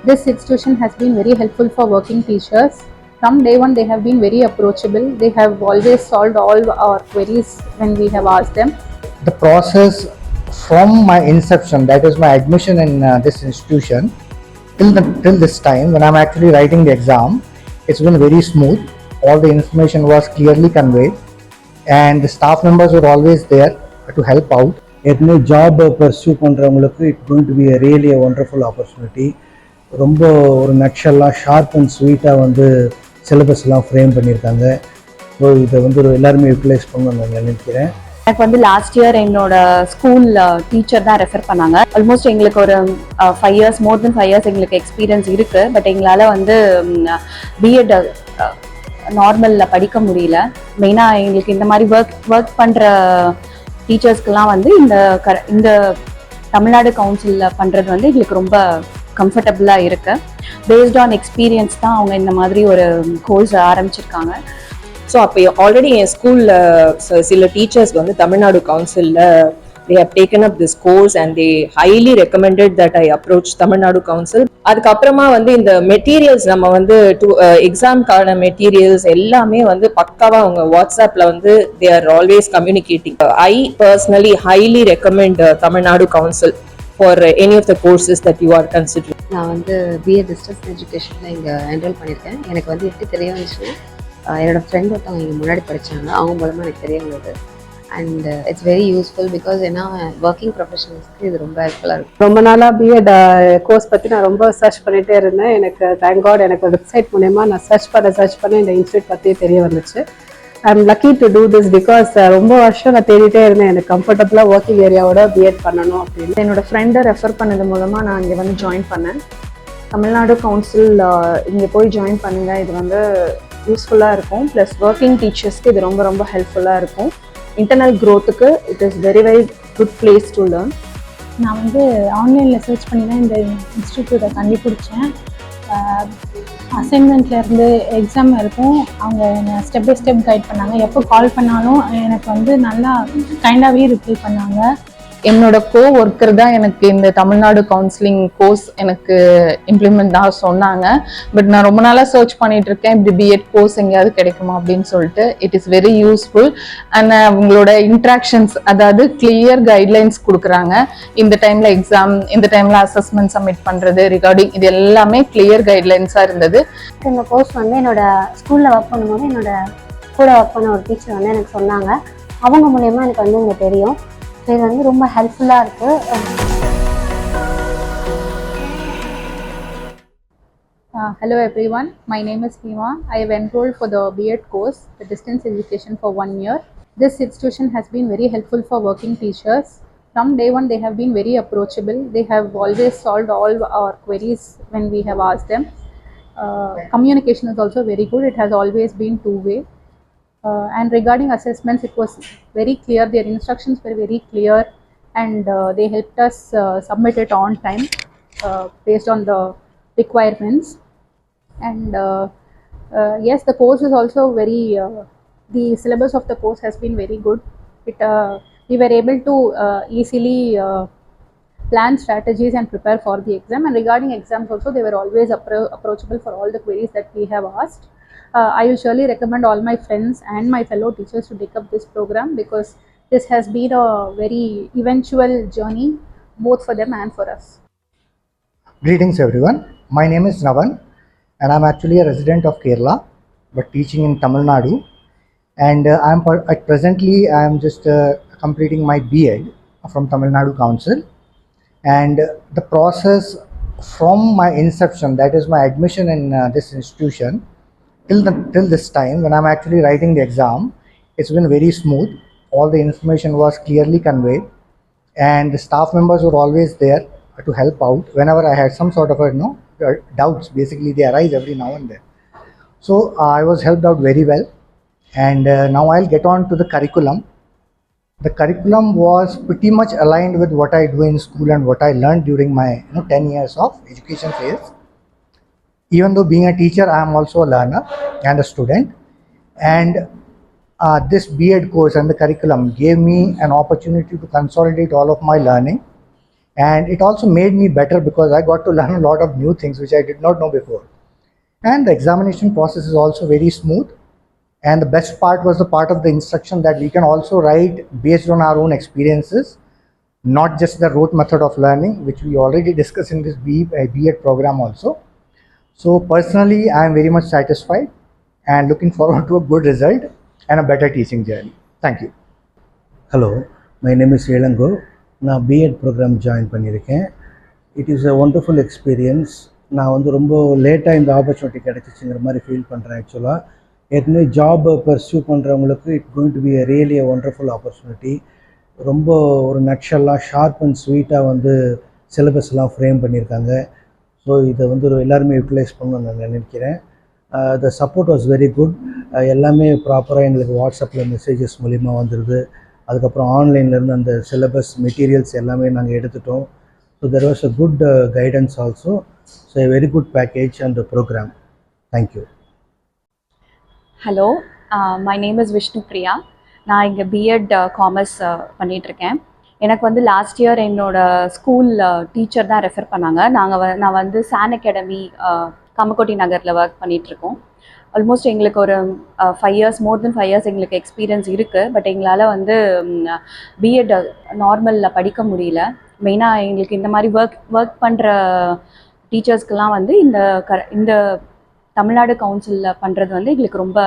This institution has been very helpful for working teachers. From day one, they have been very approachable. They have always solved all our queries when we have asked them. The process from my inception, that is my admission in this institution, till this time when I'm actually writing the exam, it's been very smooth. All the information was clearly conveyed, and the staff members were always there to help out. ஏற்கனவே job pursue பண்ணுறவங்களுக்கு it's going to be really wonderful opportunity. ரொம்ப ஒரு நட்ஷெல்லாம் sharp and ஸ்வீட்டாக வந்து சிலபஸ்லாம் frame பண்ணியிருக்காங்க. So இதை வந்து எல்லாருமே யூட்டிலைஸ் பண்ணணும்னு நான் நினைக்கிறேன். எனக்கு வந்து லாஸ்ட் இயர் என்னோட ஸ்கூல் டீச்சர் தான் ரெஃபர் பண்ணாங்க. ஆல்மோஸ்ட் எங்களுக்கு ஒரு 5 years, மோர் தென் 5 years எங்களுக்கு எக்ஸ்பீரியன்ஸ் இருக்கு. பட் எங்களால் வந்து பிஎட் நார்மலில் படிக்க முடியல. மெயினாக எங்களுக்கு இந்த மாதிரி ஒர்க் பண்ணுற டீச்சர்ஸ்க்கெல்லாம் வந்து இந்த தமிழ்நாடு கவுன்சிலில் பண்ணுறது வந்து எங்களுக்கு ரொம்ப கம்ஃபர்டபுளாக இருக்கு. பேஸ்ட் ஆன் எக்ஸ்பீரியன்ஸ் தான் அவங்க இந்த மாதிரி ஒரு கோர்ஸ் ஆரம்பிச்சிருக்காங்க. ஸோ அப்போ ஆல்ரெடி என் ஸ்கூலில் சில டீச்சர்ஸ் வந்து தமிழ்நாடு கவுன்சிலில் they have taken up this course and they highly recommended that I approach Tamil Nadu council. அதுக்கப்புறமா வந்து இந்த மெட்டீரியல்ஸ் நம்ம வந்து எக்ஸாம்க்கான மெட்டீரியல்ஸ் எல்லாமே வந்து பக்காவாக அவங்க வாட்ஸ்அப்பில் வந்து they are always communicating. I personally highly recommend Tamil Nadu council for any of the courses that you are considering. நான் வந்து பிஏ டிஸ்டன்ஸ் எஜுகேஷனில் இங்கே என்ரோல் பண்ணியிருக்கேன். எனக்கு வந்து எப்படி தெரிய வந்துச்சுன்னா, என்னோடய ஃப்ரெண்ட் ஒருத்தவங்க இங்கே முன்னாடி படித்தாங்க, அவங்க மூலமாக எனக்கு தெரிய வந்தது. And it's very useful because ஏன்னா ஒர்க்கிங் ப்ரொஃபஷனல்ஸ்க்கு இது ரொம்ப ஹெல்ப்ஃபுல்லாக இருக்கும். ரொம்ப நாளாக பிஎட் கோர்ஸ் பற்றி நான் ரொம்ப சர்ச் பண்ணிகிட்டே இருந்தேன். எனக்கு தேங்க் காட் எனக்கு வெப்சைட் மூலயமா நான் சர்ச் பண்ண இந்த இன்ஸ்டியூட் பற்றி தெரிய வந்துச்சு. I am lucky to do this because ரொம்ப வருஷம் நான் தேடிட்டே இருந்தேன் எனக்கு கம்ஃபர்டபுளாக ஒர்க்கிங் ஏரியாவோட பிஎட் பண்ணணும் அப்படின்னு. என்னோட ஃப்ரெண்டை ரெஃபர் பண்ணது மூலமாக நான் இங்கே வந்து ஜாயின் பண்ணேன். தமிழ்நாடு கவுன்சில் இங்கே போய் ஜாயின் பண்ணுங்கள். இது வந்து யூஸ்ஃபுல்லாக இருக்கும். ப்ளஸ் ஒர்க்கிங் டீச்சர்ஸ்க்கு இது ரொம்ப ரொம்ப ஹெல்ப்ஃபுல்லாக இருக்கும். இன்டர்னல் க்ரோத்துக்கு it is very very good place to learn. நான் வந்து ஆன்லைனில் சர்ச் பண்ணி தான் இந்த இன்ஸ்டியூட்டை கண்டுபிடிச்சேன். அசைன்மெண்ட்லேருந்து எக்ஸாம் இருக்கும். அவங்க என்னை ஸ்டெப் பை ஸ்டெப் கைட் பண்ணாங்க. எப்போ கால் பண்ணாலும் எனக்கு வந்து நல்லா கைண்டாகவே ரிப்ளை பண்ணாங்க. என்னோட ஒர்க்கர் தான் எனக்கு இந்த தமிழ்நாடு கவுன்சிலிங் கோர்ஸ் எனக்கு இம்ப்ளிமெண்ட் தான் சொன்னாங்க. பட் நான் ரொம்ப நாளாக சர்ச் பண்ணிட்டு இருக்கேன், இப்படி பிஎட் கோர்ஸ் எங்கேயாவது கிடைக்குமா அப்படின்னு சொல்லிட்டு. It is very useful. And அவங்களோட இன்ட்ராக்ஷன்ஸ், அதாவது கிளியர் கைட்லைன்ஸ் கொடுக்குறாங்க. இந்த டைமில் எக்ஸாம், இந்த டைமில் அசஸ்மெண்ட் சப்மிட் பண்ணுறது ரிகார்டிங், இது எல்லாமே கிளியர் கைட்லைன்ஸாக இருந்தது. இந்த கோர்ஸ் வந்து என்னோட ஸ்கூலில் ஒர்க் பண்ணும்போது என்னோட கூட ஒர்க் பண்ண ஒரு டீச்சர் வந்து எனக்கு சொன்னாங்க. அவங்க மூலயமா எனக்கு வந்து இங்கே தெரியும். இது வந்து ரொம்ப ஹெல்ப்ஃபுல்லாக இருக்குது. Hello everyone, my name is Hima. I have enrolled for the B.Ed course, the distance education for 1 year. This institution has been very helpful for working teachers. From day one, they have been very approachable. They have always solved all our queries when we have asked them. Communication is also very good. It has always been two-way. And regarding assessments, it was very clear. Their instructions were very clear, and they helped us submit it on time based on the requirements. And yes, the course is also very the syllabus of the course has been very good. We were able to easily plan strategies and prepare for the exam. And regarding exams also, they were always approachable for all the queries that we have asked. I will surely recommend all my friends and my fellow teachers to take up this program, because this has been a very eventual journey both for them and for us. Greetings everyone. My name is Navan, and I'm actually a resident of Kerala but teaching in Tamil Nadu. And presently I am just completing my B.Ed from Tamil Nadu Council. And the process from my inception, that is my admission in this institution, till this time when I'm actually writing the exam, it's been very smooth. All the information was clearly conveyed, and the staff members were always there to help out whenever I had some sort of doubts. Basically, they arise every now and then. So I was helped out very well. And now I'll get on to the curriculum. The curriculum was pretty much aligned with what I do in school and what I learned during my 10 years of education phase. Even though being a teacher, I am also a learner and a student. And this B.Ed course and the curriculum gave me an opportunity to consolidate all of my learning And it also made me better because I got to learn a lot of new things which I did not know before. And the examination process is also very smooth. And the best part was the part of the instruction that we can also write based on our own experiences, not just the rote method of learning, which we already discussed in this B.Ed program also. So personally, I am very much satisfied and looking forward to a good result and a better teaching journey. Thank you. Hello, my name is Elango. நான் BEd programme join பண்ணியிருக்கேன். It is a wonderful experience. நான் வந்து ரொம்ப லேட்டாக இந்த opportunity கிடைச்சிச்சுங்கிற மாதிரி feel பண்ணுறேன். ஆக்சுவலாக ஏற்கனவே ஜாப் பர்சியூ பண்ணுறவங்களுக்கு it going to be a really a wonderful opportunity. ரொம்ப ஒரு நட்ஷெல்லாம் ஷார்ப் அண்ட் ஸ்வீட்டாக வந்து சிலபஸ்லாம் ஃப்ரேம் பண்ணியிருக்காங்க. ஸோ இதை வந்து எல்லாருமே யூட்டிலைஸ் பண்ணணும்னு நான் நினைக்கிறேன். The support was very good. எல்லாமே ப்ராப்பராக எங்களுக்கு வாட்ஸ்அப்பில் மெசேஜஸ் மூலிமா வந்துடுது. அதுக்கப்புறம் ஆன்லைன்லேருந்து அந்த சிலபஸ் மெட்டீரியல்ஸ் எல்லாமே நாங்கள் எடுத்துட்டோம். So there was a good guidance also. So a very good package and programme. Thank you. Hello, my name is Vishnu Priya. நான் இங்கே பிஎட் காமர்ஸ் பண்ணிகிட்ருக்கேன். எனக்கு வந்து லாஸ்ட் இயர் என்னோடய ஸ்கூல் டீச்சர் தான் ரெஃபர் பண்ணாங்க. நான் வந்து சான் அகாடமி காமக்கோட்டி நகரில் ஒர்க் பண்ணிகிட்ருக்கோம். ஆல்மோஸ்ட் எங்களுக்கு ஒரு 5 years, மோர் தென் 5 years எங்களுக்கு எக்ஸ்பீரியன்ஸ் இருக்குது. பட் எங்களால் வந்து பிஎட் நார்மலில் படிக்க முடியல. மெயினாக எங்களுக்கு இந்த மாதிரி ஒர்க் பண்ணுற டீச்சர்ஸ்க்கெலாம் வந்து இந்த தமிழ்நாடு கவுன்சிலில் பண்ணுறது வந்து எங்களுக்கு ரொம்ப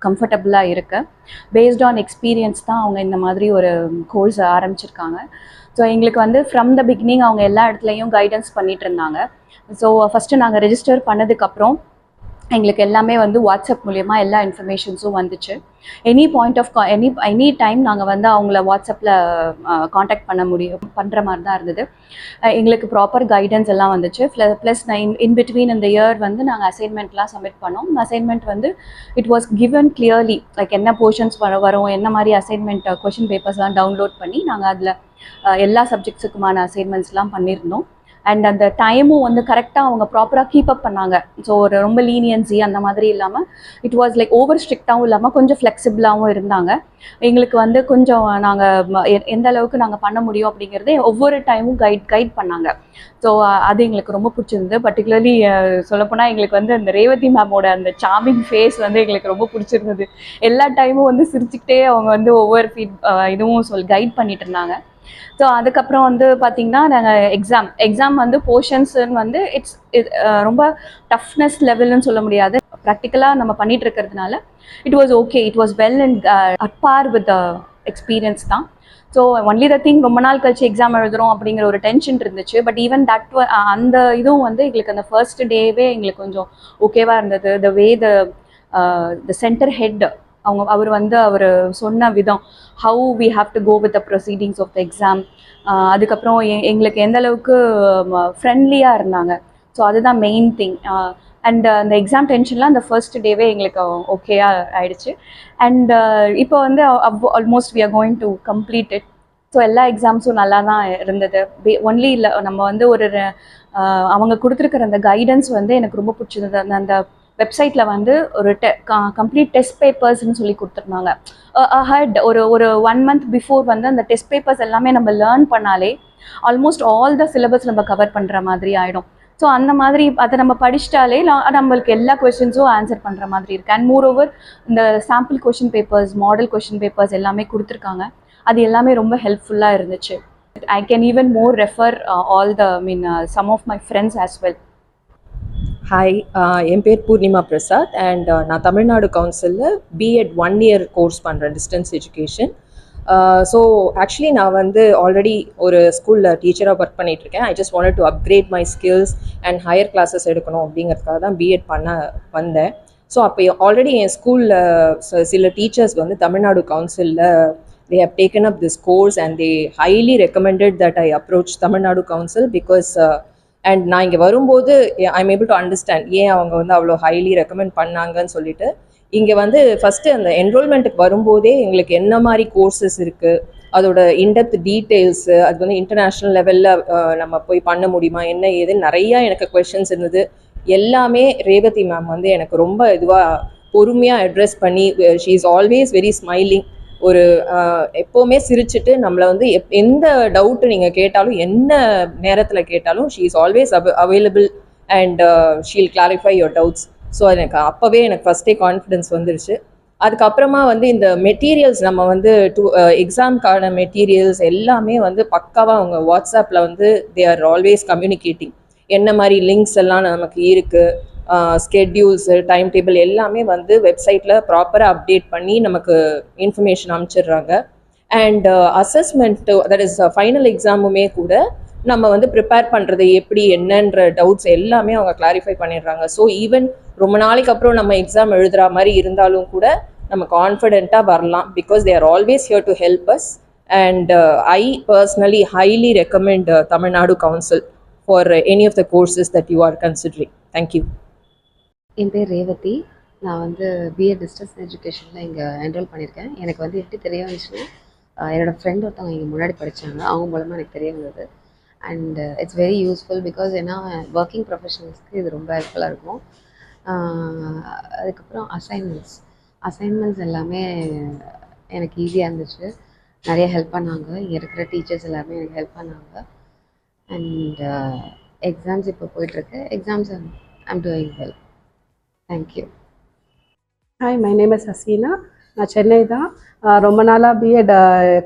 கம்ஃபர்டபுளாக இருக்குது. பேஸ்ட் ஆன் எக்ஸ்பீரியன்ஸ் தான் அவங்க இந்த மாதிரி ஒரு கோர்ஸ் ஆரம்பிச்சிருக்காங்க. ஸோ எங்களுக்கு வந்து ஃப்ரம் த பிகினிங் அவங்க எல்லா இடத்துலையும் கைடன்ஸ் பண்ணிகிட்டு இருந்தாங்க. ஸோ ஃபஸ்ட்டு நாங்கள் ரெஜிஸ்டர் பண்ணதுக்கப்புறம் எங்களுக்கு எல்லாமே வந்து வாட்ஸ்அப் மூலயமா எல்லா இன்ஃபர்மேஷன்ஸும் வந்துச்சு. Any point of any time நாங்கள் வந்து அவங்கள வாட்ஸ்அப்பில் காண்டாக்ட் பண்ணுற மாதிரி தான் இருந்தது. எங்களுக்கு ப்ராப்பர் கைடன்ஸ் எல்லாம் வந்துச்சு. ப்ளஸ் இன் பிட்வீன் இந்த இயர் வந்து நாங்கள் அசைன்மெண்ட்லாம் சப்மிட் பண்ணோம். அசைன்மெண்ட் வந்து it was given clearly, like என்ன போர்ஷன்ஸ் வரும், என்ன மாதிரி அசைன்மெண்ட் கொஷின் பேப்பர்ஸ்லாம் டவுன்லோட் பண்ணி நாங்கள் அதில் எல்லா சப்ஜெக்ட்ஸுக்குமான அசைன்மெண்ட்ஸ்லாம் பண்ணியிருந்தோம். அண்ட் அந்த டைமும் வந்து கரெக்டாக அவங்க ப்ராப்பராக கீப் அப் பண்ணாங்க. ஸோ ஒரு ரொம்ப லீனியன்சி அந்த மாதிரி இல்லாமல் இட் வாஸ் லைக் ஓவர் ஸ்ட்ரிக்டாகவும் இல்லாமல் கொஞ்சம் ஃப்ளெக்சிபிளாகவும் இருந்தாங்க. எங்களுக்கு வந்து கொஞ்சம் நாங்கள் எந்த அளவுக்கு நாங்கள் பண்ண முடியும் அப்படிங்கிறதே ஒவ்வொரு டைமும் கைட் பண்ணாங்க. ஸோ அது எங்களுக்கு ரொம்ப பிடிச்சிருந்தது. பர்டிகுலர்லி சொல்லப்போனால் எங்களுக்கு வந்து அந்த ரேவதி மேமோட அந்த சார்மிங் ஃபேஸ் வந்து எங்களுக்கு ரொம்ப பிடிச்சிருந்தது. எல்லா டைமும் வந்து சிரிச்சுக்கிட்டே அவங்க வந்து ஒவ்வொரு இதுவும் கைட் பண்ணிட்டு இருந்தாங்க. ஸோ அதுக்கப்புறம் வந்து பார்த்திங்கன்னா நாங்கள் எக்ஸாம் வந்து போர்ஷன்ஸுன்னு வந்து ரொம்ப டஃப்னஸ் லெவல்னு சொல்ல முடியாது. ப்ராக்டிக்கலாக நம்ம பண்ணிகிட்டு இருக்கிறதுனால it was okay, it was well and at par with experience தான். ஸோ ஒன்லி த திங், ரொம்ப நாள் கழிச்சு எக்ஸாம் எழுதுகிறோம் அப்படிங்கிற ஒரு டென்ஷன் இருந்துச்சு. பட் ஈவன் அந்த இதுவும் வந்து எங்களுக்கு அந்த ஃபர்ஸ்ட் டேவே எங்களுக்கு கொஞ்சம் ஓகேவாக இருந்தது. த வே த சென்டர் ஹெட் அவர் சொன்ன விதம், how we have to go with the proceedings of the exam. அதுக்கப்புறம் எங்களுக்கு எந்த அளவுக்கு ஃப்ரெண்ட்லியாக இருந்தாங்க. ஸோ அதுதான் மெயின் திங். அண்ட் அந்த எக்ஸாம் டென்ஷன்லாம் அந்த ஃபர்ஸ்ட் டேவே எங்களுக்கு ஓகேயாக ஆயிடுச்சு. அண்ட் இப்போ வந்து almost we are going to complete it. So எல்லா எக்ஸாம்ஸும் நல்லா தான் இருந்தது. ஒன்லி இல்லை, நம்ம வந்து அவங்க கொடுத்துருக்கிற அந்த கைடன்ஸ் வந்து எனக்கு ரொம்ப பிடிச்சிருந்தது. அந்த வெப்சைட்டில் வந்து ஒரு கம்ப்ளீட் டெஸ்ட் பேப்பர்ஸ்ன்னு சொல்லி கொடுத்துருந்தாங்க. ஹெட் ஒரு 1 month பிஃபோர் வந்து அந்த டெஸ்ட் பேப்பர்ஸ் எல்லாமே நம்ம லேர்ன் பண்ணாலே ஆல்மோஸ்ட் ஆல் த சிலபஸ் நம்ம கவர் பண்ணுற மாதிரி ஆகிடும். ஸோ அந்த மாதிரி அதை நம்ம படிச்சிட்டாலே நம்மளுக்கு எல்லா கொஷின்ஸும் ஆன்சர் பண்ணுற மாதிரி இருக்குது. அண்ட் மோர் ஓவர் இந்த sample question papers, model question papers எல்லாமே கொடுத்துருக்காங்க. அது எல்லாமே ரொம்ப ஹெல்ப்ஃபுல்லாக இருந்துச்சு. I can even more refer some of my friends as well. Hi, என் பேர் பூர்ணிமா பிரசாத் அண்ட் நான் தமிழ்நாடு கவுன்சிலில் பிஎட் 1 year கோர்ஸ் பண்ணுறேன், டிஸ்டன்ஸ் எஜுகேஷன். ஸோ ஆக்சுவலி நான் வந்து ஆல்ரெடி ஒரு ஸ்கூலில் டீச்சராக ஒர்க் பண்ணிகிட்ருக்கேன். I just wanted to upgrade my skills and higher classes எடுக்கணும் அப்படிங்கிறதுக்காக தான் பிஎட் பண்ண வந்தேன். ஸோ அப்போ ஆல்ரெடி என் ஸ்கூலில் சில டீச்சர்ஸ் வந்து தமிழ்நாடு கவுன்சிலில் they have taken up this course and they highly recommended that I approach Tamil Nadu Council because and நான் இங்கே வரும்போது I am able to understand ஏன் அவங்க வந்து அவ்வளோ ஹைலி ரெக்கமெண்ட் பண்ணாங்கன்னு சொல்லிட்டு. இங்கே வந்து ஃபஸ்ட்டு அந்த என்ரோல்மெண்ட்டுக்கு வரும்போதே எங்களுக்கு என்ன மாதிரி கோர்சஸ் இருக்குது, அதோட இன்டெப்த் டீட்டெயில்ஸு, அது வந்து இன்டர்நேஷ்னல் லெவலில் நம்ம போய் பண்ண முடியுமா, என்ன ஏதுன்னு நிறையா எனக்கு கொஷின்ஸ் இருந்தது. எல்லாமே ரேவதி மேம் வந்து எனக்கு ரொம்ப இதுவாக பொறுமையாக அட்ரெஸ் பண்ணி, she is always very smiling. ஒரு எப்போவுமே சிரிச்சுட்டு நம்மளை வந்து எந்த டவுட்டு நீங்கள் கேட்டாலும் என்ன நேரத்தில் கேட்டாலும் she is always available and Sheel clarify your doubts. So எனக்கு அப்போவே எனக்கு ஃபஸ்ட்டே கான்ஃபிடென்ஸ் வந்துருச்சு. அதுக்கப்புறமா வந்து இந்த மெட்டீரியல்ஸ் நம்ம வந்து எக்ஸாம்க்கான மெட்டீரியல்ஸ் எல்லாமே வந்து பக்காவாக அவங்க வாட்ஸ்அப்பில் வந்து தே ஆர் ஆல்வேஸ் கம்யூனிகேட்டிங். என்ன மாதிரி லிங்க்ஸ் எல்லாம் நமக்கு இருக்குது, ஸ்கெட்யூல்ஸு, டைம் டேபிள் எல்லாமே வந்து வெப்சைட்டில் ப்ராப்பராக அப்டேட் பண்ணி நமக்கு இன்ஃபர்மேஷன் அனுப்பிச்சிடுறாங்க. And assessment, that is final எக்ஸாமுமே கூட நம்ம வந்து ப்ரிப்பேர் பண்ணுறது எப்படி என்னன்ற டவுட்ஸ் எல்லாமே அவங்க கிளாரிஃபை பண்ணிடுறாங்க. ஸோ ஈவன் ரொம்ப நாளைக்கு அப்புறம் நம்ம எக்ஸாம் எழுதுகிற மாதிரி இருந்தாலும் கூட நம்ம கான்ஃபிடென்ட்டாக வரலாம், because they are always here to help us. And I personally highly recommend Tamil Nadu council for any of the courses that you are considering. Thank you. என் பேர் ரேவதி. நான் வந்து பிஎட் டிஸ்டன்ஸ் எஜுகேஷனில் இங்கே என்ரோல் பண்ணியிருக்கேன். எனக்கு வந்து எப்படி தெரிய வந்துச்சுன்னா, என்னோடய ஃப்ரெண்ட் ஒருத்தவங்க இங்கே முன்னாடி படித்தாங்க, அவங்க மூலமாக எனக்கு தெரிய வந்தது. And it's very useful because ஏன்னா ஒர்க்கிங் ப்ரொஃபஷனல்ஸ்க்கு இது ரொம்ப ஹெல்ப்ஃபுல்லாக இருக்கும். அதுக்கப்புறம் அசைன்மெண்ட்ஸ் எல்லாமே எனக்கு ஈஸியாக இருந்துச்சு, நிறைய ஹெல்ப் பண்ணாங்க. இங்கே இருக்கிற டீச்சர்ஸ் எல்லாருமே எனக்கு ஹெல்ப் பண்ணாங்க. அண்ட் எக்ஸாம்ஸ் இப்போ போயிட்டுருக்கு. Exams I'm doing well. Thank you. Hi, my name is Hasina. நான் சென்னை தான். ரொம்ப நாளாக பிஎட்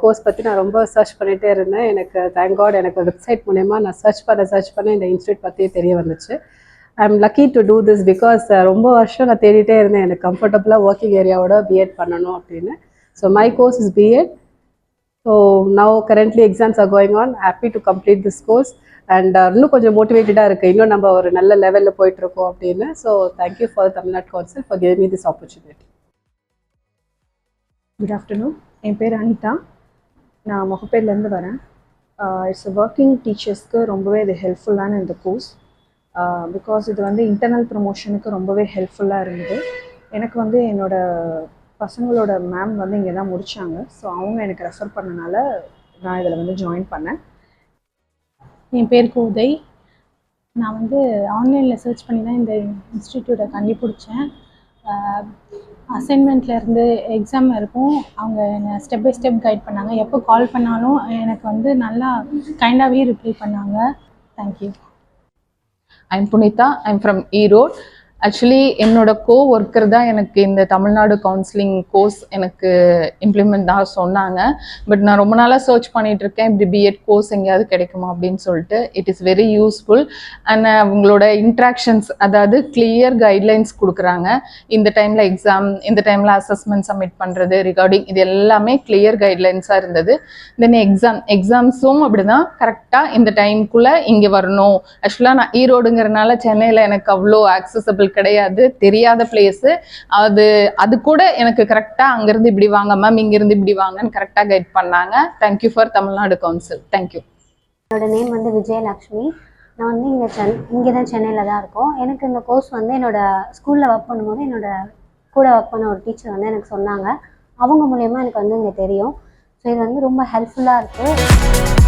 கோர்ஸ் பற்றி நான் ரொம்ப சர்ச் பண்ணிகிட்டே இருந்தேன். எனக்கு தேங்க் காட் எனக்கு வெப்சைட் மூலயமா நான் சர்ச் பண்ண இந்த இன்ஸ்டியூட் பற்றி தெரிய வந்துச்சு. I am lucky to do this because ரொம்ப வருஷம் நான் தேடிட்டே இருந்தேன் எனக்கு கம்ஃபர்டபுளாக ஒர்க்கிங் ஏரியாவோட பிஎட் பண்ணணும் அப்படின்னு. So my course is BEd. So now currently exams are going on. Happy to complete this course. And இன்னும் கொஞ்சம் மோட்டிவேட்டடாக இருக்குது, இன்னும் நம்ம ஒரு நல்ல லெவலில் போயிட்டுருக்கோம் அப்படின்னு. So thank you for Tamil Nadu council for giving me this opportunity. Good afternoon. என் பேர் அனிதா. நான் முகப்பேர்லேருந்து வரேன். இட்ஸ் ஒர்க்கிங் டீச்சர்ஸ்க்கு ரொம்பவே இது ஹெல்ப்ஃபுல்லான இந்த கோர்ஸ். பிகாஸ் இது வந்து இன்டர்னல் ப்ரமோஷனுக்கு ரொம்பவே ஹெல்ப்ஃபுல்லாக இருந்தது. எனக்கு வந்து என்னோடய பசங்களோட மேம் வந்து இங்கே தான் முடித்தாங்க. ஸோ அவங்க எனக்கு ரெஃபர் பண்ணனால நான் இதில் வந்து ஜாயின் பண்ணேன். என் பேர் கோதை. நான் வந்து ஆன்லைனில் சர்ச் பண்ணி தான் இந்த இன்ஸ்டிடியூட்டை கண்டுபிடிச்சேன். அசைன்மெண்ட்லேருந்து எக்ஸாம் இருக்கும், அவங்க என்னை ஸ்டெப் பை ஸ்டெப் கைட் பண்ணாங்க. எப்போ கால் பண்ணாலும் எனக்கு வந்து நல்லா கைண்டாகவே ரிப்ளை பண்ணாங்க. Thank you. I'm Punitha. I'm from Erode. Actually என்னோட ஒர்க்கர் தான் எனக்கு இந்த தமிழ்நாடு கவுன்சிலிங் கோர்ஸ் எனக்கு இம்ப்ளிமெண்ட் தான் சொன்னாங்க. பட் நான் ரொம்ப நாளாக சர்ச் பண்ணிட்டு இருக்கேன், இப்படி பிஎட் கோர்ஸ் எங்கேயாவது கிடைக்குமா அப்படின்னு சொல்லிட்டு. It is very useful. And அவங்களோட இன்ட்ராக்ஷன்ஸ், அதாவது கிளியர் கைட்லைன்ஸ் கொடுக்குறாங்க. இந்த டைமில் எக்ஸாம், இந்த டைமில் அசஸ்மெண்ட் சப்மிட் பண்ணுறது, ரிகார்டிங், இது எல்லாமே கிளியர் கைட்லைன்ஸாக இருந்தது. தென் எக்ஸாம்ஸும் அப்படி தான் கரெக்டாக இந்த டைமுக்குள்ளே இங்கே வரணும். ஆக்சுவலாக நான் ஈரோடுங்கிறனால சென்னையில் எனக்கு அவ்வளோ ஆக்சசபிள் கிடையாது, தெரியாத பிளேஸு. அது கூட எனக்கு கரெக்டாக அங்கேருந்து இப்படி வாங்க மேம், இங்கேருந்து இப்படி வாங்கன்னு கரெக்டாக கைட் பண்ணாங்க. Thank you for Tamil Nadu council. Thank you. என்னோட நேம் வந்து விஜயலக்ஷ்மி. நான் வந்து இங்கே தான் சென்னையில் தான் இருக்கோம். எனக்கு இந்த கோர்ஸ் வந்து என்னோட ஸ்கூலில் ஒர்க் பண்ணும்போது என்னோட கூட ஒர்க் பண்ண ஒரு டீச்சர் வந்து எனக்கு சொன்னாங்க. அவங்க மூலயமா எனக்கு வந்து இங்கே தெரியும். ஸோ இது வந்து ரொம்ப ஹெல்ப்ஃபுல்லாக இருக்குது.